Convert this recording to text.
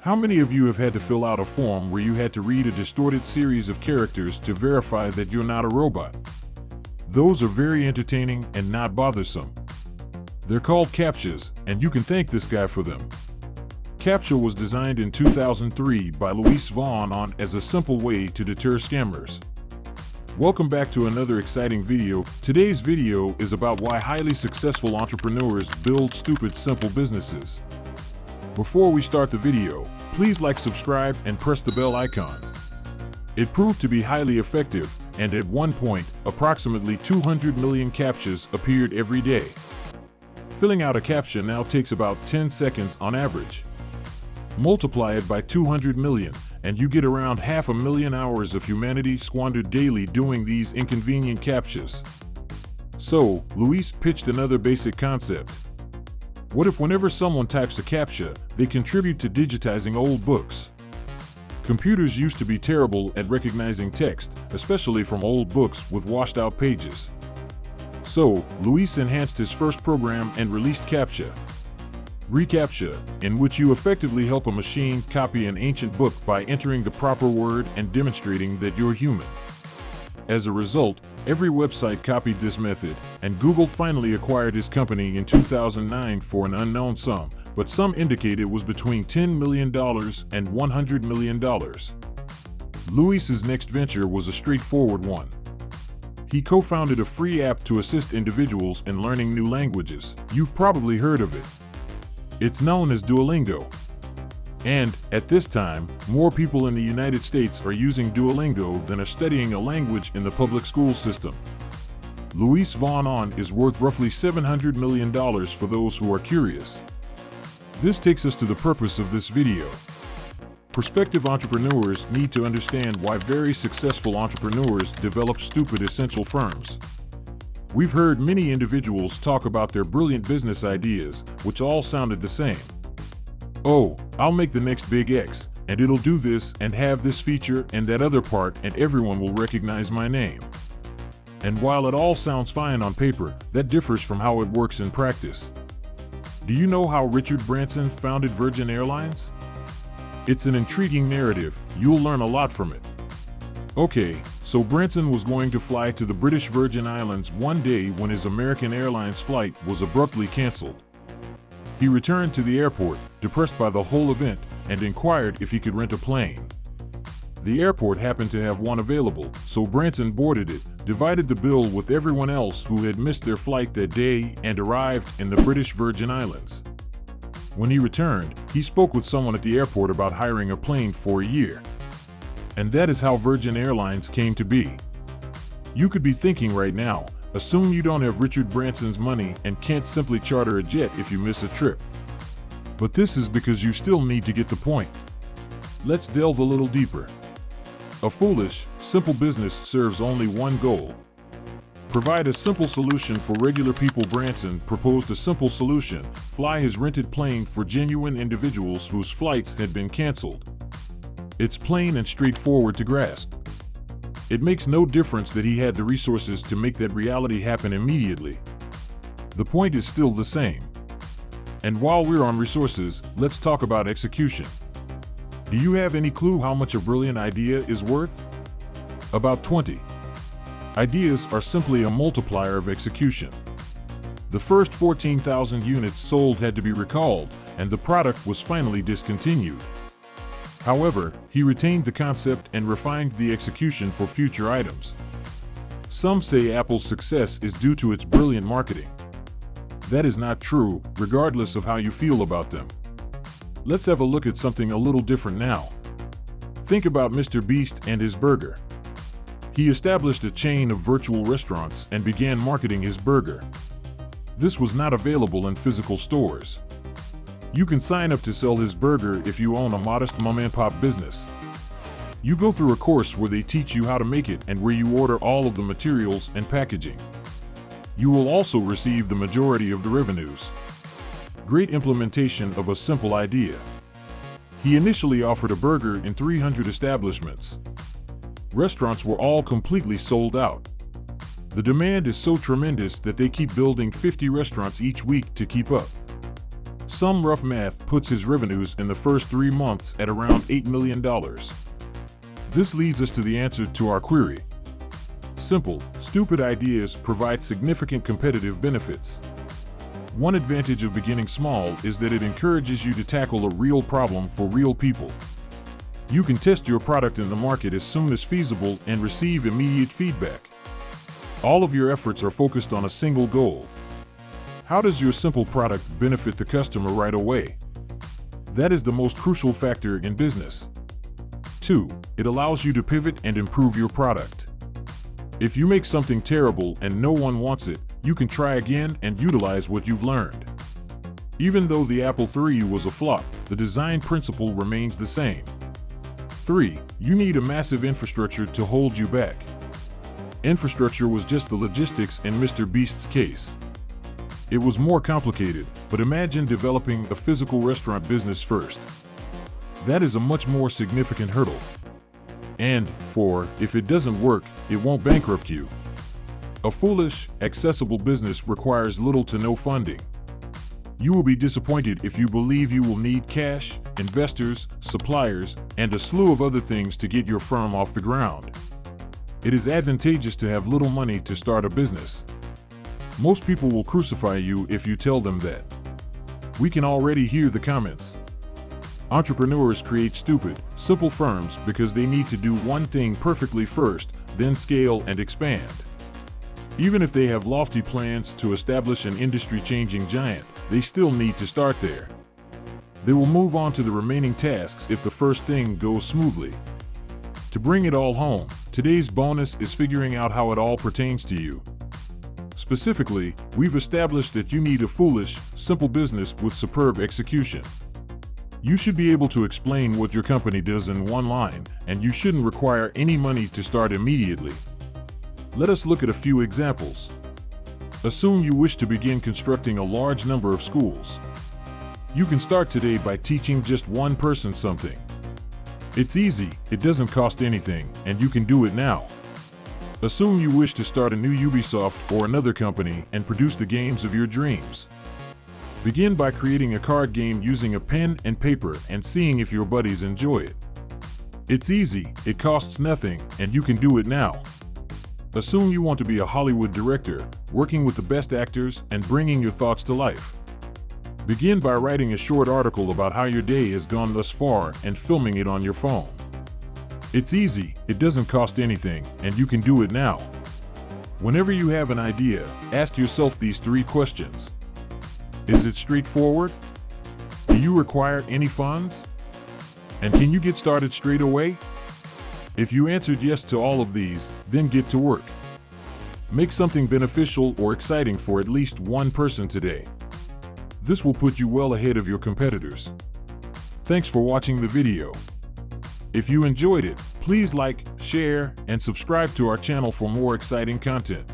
How many of you have had to fill out a form where you had to read a distorted series of characters to verify that you're not a robot? Those are very entertaining and not bothersome. They're called CAPTCHAs, and you can thank this guy for them. CAPTCHA was designed in 2003 by Luis Von Ahn as a simple way to deter scammers. Welcome back to another exciting video. Today's video is about why highly successful entrepreneurs build stupid simple businesses. Before we start the video, please like, subscribe, and press the bell icon. It proved to be highly effective, and at one point, approximately 200 million CAPTCHAs appeared every day. Filling out a CAPTCHA now takes about 10 seconds on average. Multiply it by 200 million, and you get around 500,000 hours of humanity squandered daily doing these inconvenient CAPTCHAs. So, Luis pitched another basic concept. What if whenever someone types a CAPTCHA, they contribute to digitizing old books? Computers used to be terrible at recognizing text, especially from old books with washed-out pages. So, Luis enhanced his first program and released CAPTCHA. reCAPTCHA, in which you effectively help a machine copy an ancient book by entering the proper word and demonstrating that you're human. As a result, every website copied this method, and Google finally acquired his company in 2009 for an unknown sum, but some indicate it was between $10 million and $100 million. Luis's next venture was a straightforward one. He co-founded a free app to assist individuals in learning new languages. You've probably heard of it. It's known as Duolingo. And, at this time, more people in the United States are using Duolingo than are studying a language in the public school system. Luis Von Ahn is worth roughly $700 million for those who are curious. This takes us to the purpose of this video. Prospective entrepreneurs need to understand why very successful entrepreneurs develop stupid essential firms. We've heard many individuals talk about their brilliant business ideas, which all sounded the same. Oh, I'll make the next big X, and it'll do this and have this feature and that other part, and everyone will recognize my name. And while it all sounds fine on paper, that differs from how it works in practice. Do you know how Richard Branson founded Virgin Airlines? It's an intriguing narrative. You'll learn a lot from it. Okay, so Branson was going to fly to the British Virgin Islands one day when his American Airlines flight was abruptly canceled. He returned to the airport, depressed by the whole event, and inquired if he could rent a plane. The airport happened to have one available, so Branson boarded it, divided the bill with everyone else who had missed their flight that day, and arrived in the British Virgin Islands. When he returned, he spoke with someone at the airport about hiring a plane for a year. And that is how Virgin Airlines came to be. You could be thinking right now, assume you don't have Richard Branson's money and can't simply charter a jet if you miss a trip. But this is because you still need to get the point. Let's delve a little deeper. A foolish, simple business serves only one goal. Provide a simple solution for regular people. Branson proposed a simple solution: fly his rented plane for genuine individuals whose flights had been canceled. It's plain and straightforward to grasp. It makes no difference that he had the resources to make that reality happen immediately. The point is still the same. And while we're on resources, let's talk about execution. Do you have any clue how much a brilliant idea is worth? About 20. Ideas are simply a multiplier of execution. The first 14,000 units sold had to be recalled, and the product was finally discontinued. However, he retained the concept and refined the execution for future items. Some say Apple's success is due to its brilliant marketing. That is not true, regardless of how you feel about them. Let's have a look at something a little different now. Think about Mr. Beast and his burger. He established a chain of virtual restaurants and began marketing his burger. This was not available in physical stores. You can sign up to sell his burger if you own a modest mom-and-pop business. You go through a course where they teach you how to make it and where you order all of the materials and packaging. You will also receive the majority of the revenues. Great implementation of a simple idea. He initially offered a burger in 300 establishments. Restaurants were all completely sold out. The demand is so tremendous that they keep building 50 restaurants each week to keep up. Some rough math puts his revenues in the first 3 months at around $8 million. This leads us to the answer to our query. Simple, stupid ideas provide significant competitive benefits. One advantage of beginning small is that it encourages you to tackle a real problem for real people. You can test your product in the market as soon as feasible and receive immediate feedback. All of your efforts are focused on a single goal. How does your simple product benefit the customer right away? That is the most crucial factor in business. 2. It allows you to pivot and improve your product. If you make something terrible and no one wants it, you can try again and utilize what you've learned. Even though the Apple III was a flop, the design principle remains the same. 3. You need a massive infrastructure to hold you back. Infrastructure was just the logistics in Mr. Beast's case. It was more complicated, but imagine developing a physical restaurant business first. That is a much more significant hurdle. And 4, if it doesn't work, it won't bankrupt you. A foolish, accessible business requires little to no funding. You will be disappointed if you believe you will need cash, investors, suppliers, and a slew of other things to get your firm off the ground. It is advantageous to have little money to start a business. Most people will crucify you if you tell them that. We can already hear the comments. Entrepreneurs create stupid, simple firms because they need to do one thing perfectly first, then scale and expand. Even if they have lofty plans to establish an industry-changing giant, they still need to start there. They will move on to the remaining tasks if the first thing goes smoothly. To bring it all home, today's bonus is figuring out how it all pertains to you. Specifically, we've established that you need a foolish, simple business with superb execution. You should be able to explain what your company does in one line, and you shouldn't require any money to start immediately. Let us look at a few examples. Assume you wish to begin constructing a large number of schools. You can start today by teaching just one person something. It's easy, it doesn't cost anything, and you can do it now. Assume you wish to start a new Ubisoft or another company and produce the games of your dreams. Begin by creating a card game using a pen and paper and seeing if your buddies enjoy it. It's easy, it costs nothing, and you can do it now. Assume you want to be a Hollywood director, working with the best actors and bringing your thoughts to life. Begin by writing a short article about how your day has gone thus far and filming it on your phone. It's easy, it doesn't cost anything, and you can do it now. Whenever you have an idea, ask yourself these 3 questions. Is it straightforward? Do you require any funds? And can you get started straight away? If you answered yes to all of these, then get to work. Make something beneficial or exciting for at least one person today. This will put you well ahead of your competitors. Thanks for watching the video. If you enjoyed it, please like, share, and subscribe to our channel for more exciting content.